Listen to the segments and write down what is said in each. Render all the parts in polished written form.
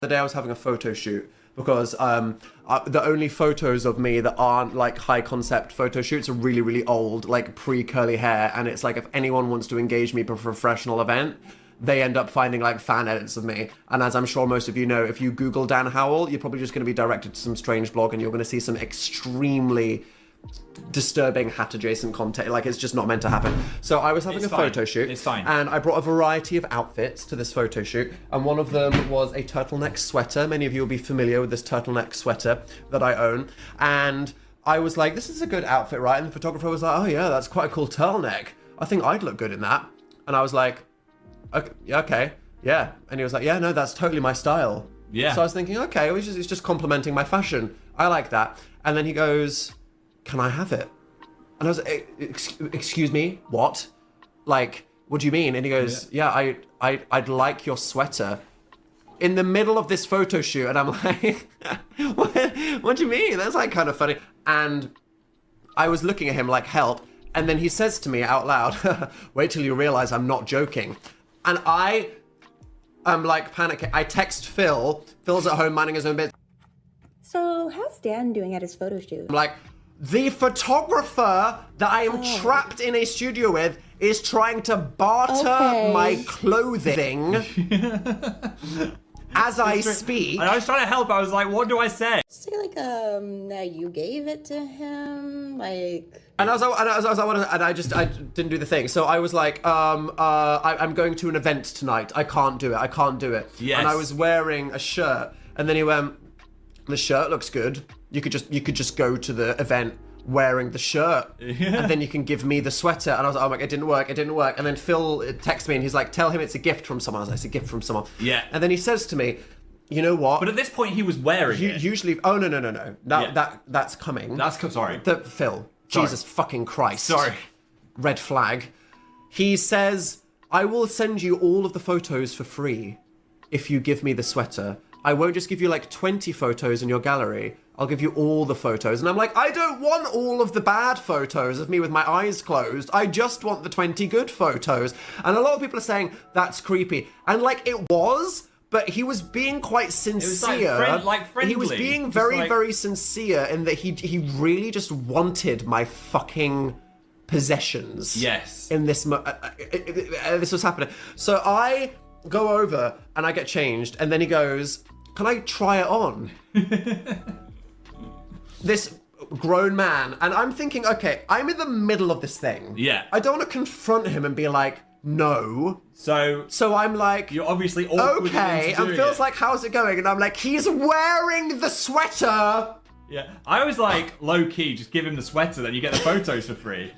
The day I was having a photo shoot because the only photos of me that aren't like high concept photo shoots are really, really old, like pre-curly hair. And it's like if anyone wants to engage me for a professional event, they end up finding like fan edits of me. And as I'm sure most of you know, if you Google Dan Howell, you're probably just going to be directed to some strange blog and you're going to see some extremely disturbing hat adjacent content. Like, it's just not meant to happen. So I was having a photo shoot. It's fine. And I brought a variety of outfits to this photo shoot, and one of them was a turtleneck sweater. Many of you will be familiar with this turtleneck sweater that I own. And I was like, this is a good outfit, right? And the photographer was like, oh yeah, that's quite a cool turtleneck. I think I'd look good in that. And I was like, okay, yeah. And he was like, yeah, no, that's totally my style. Yeah. So I was thinking, okay, it's just complimenting my fashion. I like that. And then he goes, can I have it? And I was like, excuse me, what? Like, what do you mean? And he goes, yeah, I'd like your sweater. In the middle of this photo shoot, and I'm like, what do you mean? That's like kind of funny. And I was looking at him like, help. And then he says to me out loud, wait till you realize I'm not joking. And I am like panicking. I text Phil. Phil's at home minding his own business. So how's Dan doing at his photo shoot? I'm like, the photographer that I am trapped in a studio with is trying to barter my clothing as I speak. And I was trying to help. I was like, what do I say? Say like, that you gave it to him, like. And I didn't do the thing. So I was like, I'm going to an event tonight. I can't do it. Yes. And I was wearing a shirt, and then he went, the shirt looks good. You could just go to the event wearing the shirt, and then you can give me the sweater. And I was like, oh my God, it didn't work. And then Phil texts me and he's like, tell him it's a gift from someone. I was like, it's a gift from someone. Yeah. And then he says to me, you know what? But at this point, he was wearing it. Usually, oh no. That's coming. Sorry. Phil. Sorry. Jesus fucking Christ. Sorry. Red flag. He says, I will send you all of the photos for free if you give me the sweater. I won't just give you like 20 photos in your gallery. I'll give you all the photos. And I'm like, I don't want all of the bad photos of me with my eyes closed. I just want the 20 good photos. And a lot of people are saying, that's creepy. And like, it was, but he was being quite sincere. It was like friendly. He was being very sincere in that he really just wanted my fucking possessions. Yes. In this, this was happening. So I go over and I get changed, and then he goes, can I try it on? This grown man, and I'm thinking, okay, I'm in the middle of this thing. Yeah. I don't want to confront him and be like, no. So I'm like, you're obviously awkward. Okay, and Phil's like, how's it going? And I'm like, he's wearing the sweater. Yeah, I was like, low key, just give him the sweater, then you get the photos for free.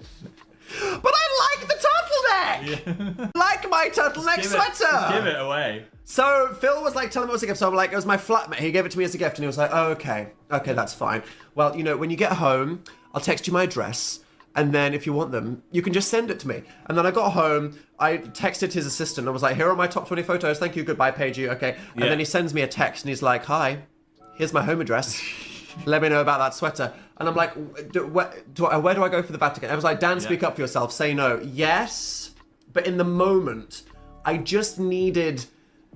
But I like the turtleneck. Yeah. Like my turtleneck sweater. Just give it away. So Phil was like telling me it was a gift. So I'm like, it was my flatmate. He gave it to me as a gift, and he was like, oh, okay, that's fine. Well, you know, when you get home, I'll text you my address, and then if you want them, you can just send it to me. And then I got home, I texted his assistant. I was like, here are my top 20 photos. Thank you. Goodbye. Paid you. Okay. And then he sends me a text, and he's like, hi, here's my home address. Let me know about that sweater. And I'm like, where do I go for the Vatican? I was like, Dan, speak up for yourself. Say no. Yes, but in the moment, I just needed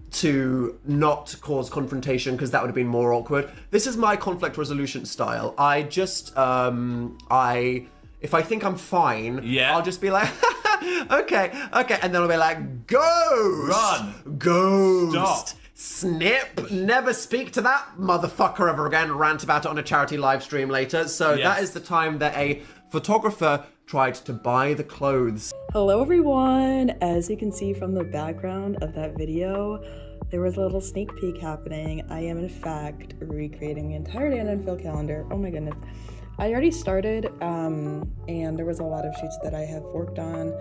to not cause confrontation because that would have been more awkward. This is my conflict resolution style. I just, if I think I'm fine, I'll just be like, okay. And then I'll be like, ghost! Run! Ghost! Stop! Snip! Never speak to that motherfucker ever again. Rant about it on a charity live stream later. So that is the time that a photographer tried to buy the clothes. Hello everyone! As you can see from the background of that video, there was a little sneak peek happening. I am in fact recreating the entire Dan and Phil calendar. Oh my goodness. I already started and there was a lot of shoots that I have worked on,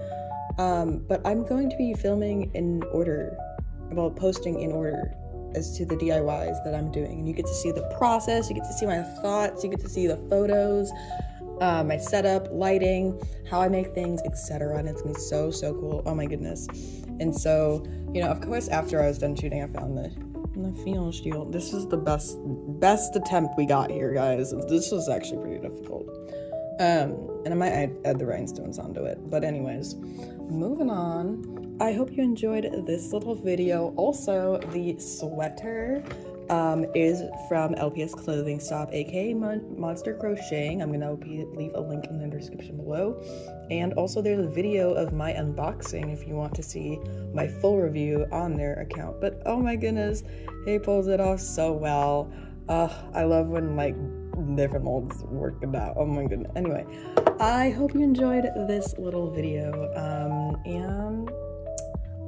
but I'm going to be filming in order, well, posting in order as to the DIYs that I'm doing. And you get to see the process, you get to see my thoughts, you get to see the photos, my setup, lighting, how I make things, etc. And it's gonna be so cool. Oh my goodness. And so, you know, of course, after I was done shooting, I found the PHIL shield. This is the best attempt we got here, guys. This was actually pretty difficult. And I might add the rhinestones onto it. But anyways, moving on. I hope you enjoyed this little video. Also, the sweater is from LPS Clothing Stop, aka Monster Crocheting. I'm gonna leave a link in the description below. And also there's a video of my unboxing if you want to see my full review on their account. But oh my goodness, he pulls it off so well. I love when like different molds work it out. Oh my goodness. Anyway, I hope you enjoyed this little video. And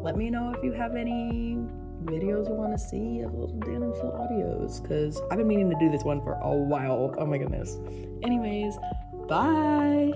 let me know if you have any videos you want to see of little Dan and Phil audios, because I've been meaning to do this one for a while. Oh my goodness. Anyways, bye.